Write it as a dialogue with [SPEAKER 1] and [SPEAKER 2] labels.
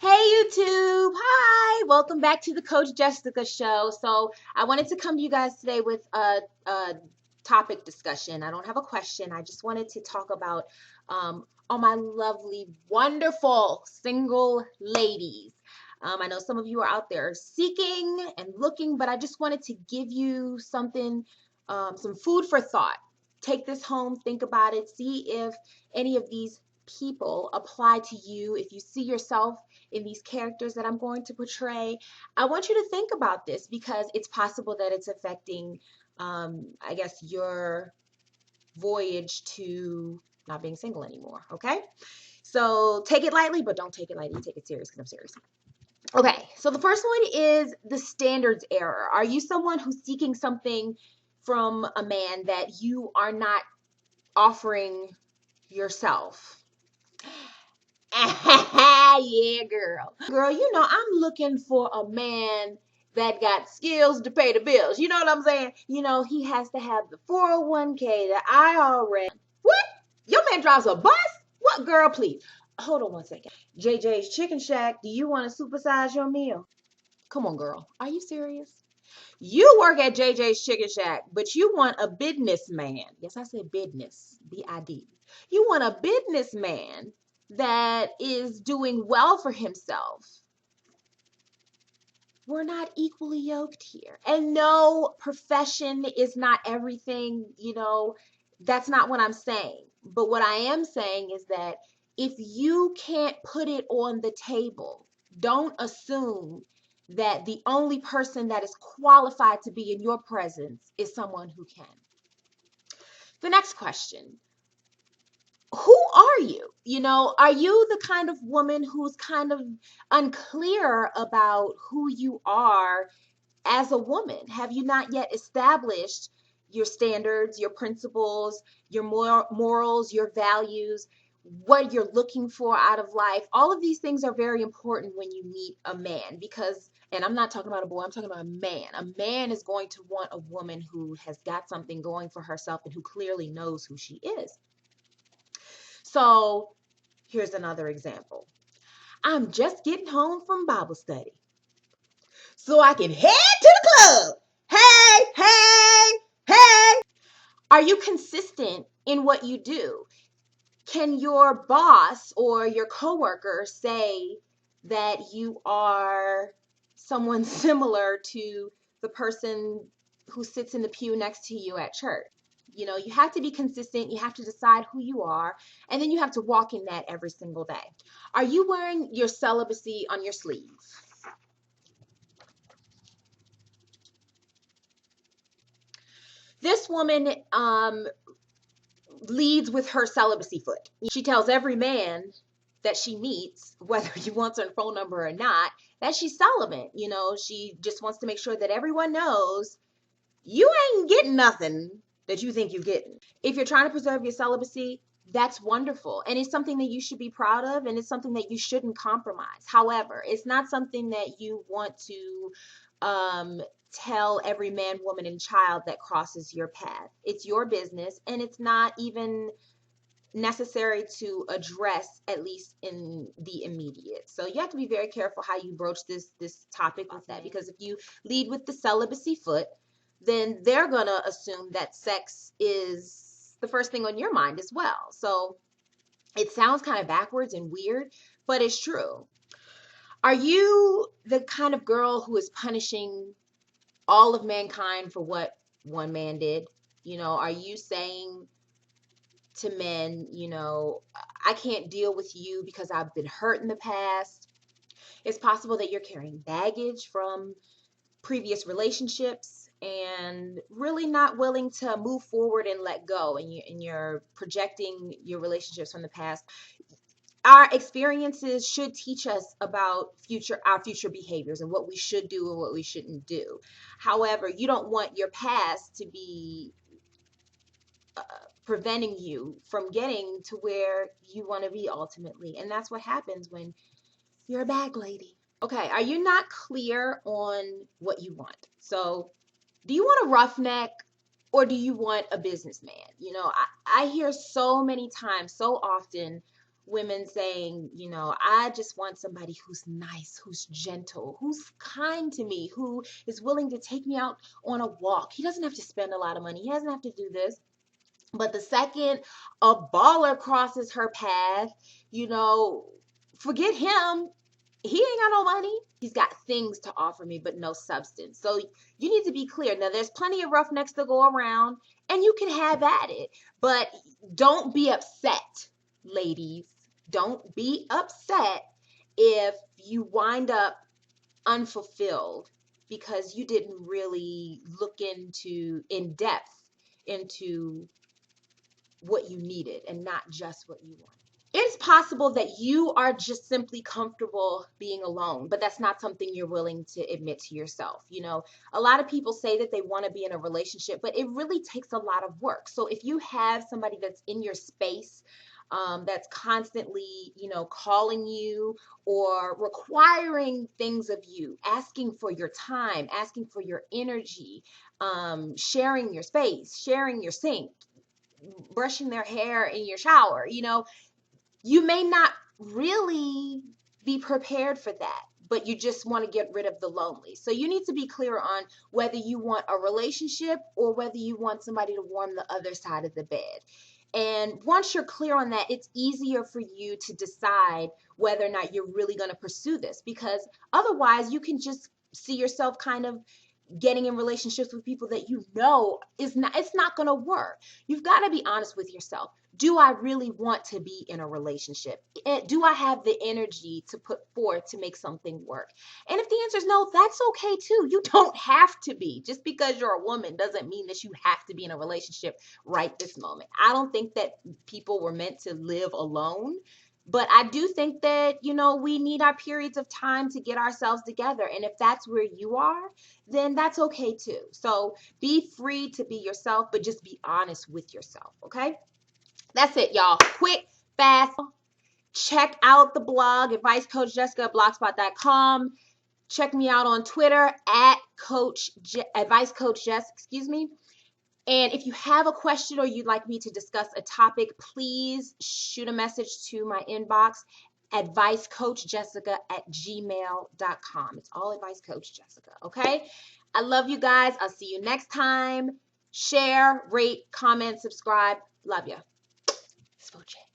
[SPEAKER 1] Hey YouTube! Hi! Welcome back to the Coach Jessica Show. So I wanted to come to you guys today with a topic discussion. I don't have a question. I just wanted to talk about all my lovely, wonderful single ladies. I know some of you are out there seeking and looking, but I just wanted to give you something, some food for thought. Take this home, think about it, see if any of these people apply to you, if you see yourself in these characters that I'm going to portray. I want you to think about this because it's possible that it's affecting, I guess, your voyage to not being single anymore. Okay? So take it lightly, but don't take it lightly. Take it serious because I'm serious. Okay, so the first one is the standards error. Are you someone who's seeking something from a man that you are not offering yourself? Yeah, girl. Girl, I'm looking for a man that got skills to pay the bills. You know what I'm saying? He has to have the 401k, the IRA. What? Your man drives a bus? What, girl, please? Hold on one second. JJ's Chicken Shack, do you want to supersize your meal? Come on, girl. Are you serious? You work at JJ's Chicken Shack, but you want a businessman. Yes, I said business, B-I-D. You want a businessman that is doing well for himself. We're not equally yoked here. And no, profession is not everything, that's not what I'm saying. But what I am saying is that if you can't put it on the table, don't assume that the only person that is qualified to be in your presence is someone who can. The next question: who are you? Are you the kind of woman who's kind of unclear about who you are as a woman? Have you not yet established your standards, your principles, your morals, your values, what you're looking for out of life? All of these things are very important when you meet a man because, and I'm not talking about a boy, I'm talking about a man. A man is going to want a woman who has got something going for herself and who clearly knows who she is. So here's another example. I'm just getting home from Bible study, so I can head to the club. Hey, hey, hey. Are you consistent in what you do? Can your boss or your coworker say that you are someone similar to the person who sits in the pew next to you at church? You have to be consistent. You have to decide who you are, and then you have to walk in that every single day. Are you wearing your celibacy on your sleeves? This woman leads with her celibacy foot. She tells every man that she meets, whether he wants her phone number or not, that she's celibate. She just wants to make sure that everyone knows you ain't getting nothing that you think you're getting. If you're trying to preserve your celibacy, that's wonderful. And it's something that you should be proud of, and it's something that you shouldn't compromise. However, it's not something that you want to tell every man, woman, and child that crosses your path. It's your business, and it's not even necessary to address, at least in the immediate. So you have to be very careful how you broach this topic with that, because if you lead with the celibacy foot, then they're gonna assume that sex is the first thing on your mind as well. So it sounds kind of backwards and weird, but it's true. Are you the kind of girl who is punishing all of mankind for what one man did? Are you saying to men, I can't deal with you because I've been hurt in the past? It's possible that you're carrying baggage from previous relationships and really not willing to move forward and let go, and you're projecting your relationships from the past. Our experiences should teach us about our future behaviors and what we should do and what we shouldn't do. However, you don't want your past to be preventing you from getting to where you want to be ultimately. And that's what happens when you're a bag lady. Okay, are you not clear on what you want? So, do you want a roughneck or do you want a businessman? I hear so many times, so often, women saying, I just want somebody who's nice, who's gentle, who's kind to me, who is willing to take me out on a walk. He doesn't have to spend a lot of money. He doesn't have to do this. But the second a baller crosses her path, forget him. He ain't got no money. He's got things to offer me, but no substance. So you need to be clear. Now, there's plenty of roughnecks to go around, and you can have at it. But don't be upset, ladies. Don't be upset if you wind up unfulfilled because you didn't really look in depth into what you needed and not just what you wanted. It's possible that you are just simply comfortable being alone, but that's not something you're willing to admit to yourself. A lot of people say that they want to be in a relationship, but it really takes a lot of work. So if you have somebody that's in your space, that's constantly, calling you or requiring things of you, asking for your time, asking for your energy, sharing your space, sharing your sink, brushing their hair in your shower, you may not really be prepared for that, but you just want to get rid of the lonely. So you need to be clear on whether you want a relationship or whether you want somebody to warm the other side of the bed. And once you're clear on that, it's easier for you to decide whether or not you're really going to pursue this, because otherwise you can just see yourself kind of getting in relationships with people that it's not going to work. You've got to be honest with yourself. Do I really want to be in a relationship? Do I have the energy to put forth to make something work? And if the answer is no, that's okay too. You don't have to be. Just because you're a woman doesn't mean that you have to be in a relationship right this moment. I don't think that people were meant to live alone. But I do think that, we need our periods of time to get ourselves together. And if that's where you are, then that's okay too. So be free to be yourself, but just be honest with yourself. Okay. That's it, y'all. Quick, fast. Check out the blog, advicecoachjessica@blogspot.com. Check me out on Twitter at Advice Coach Jess, excuse me. And if you have a question or you'd like me to discuss a topic, please shoot a message to my inbox, advicecoachjessica@gmail.com. It's all Advice Coach Jessica, okay? I love you guys. I'll see you next time. Share, rate, comment, subscribe. Love you. Smoochie.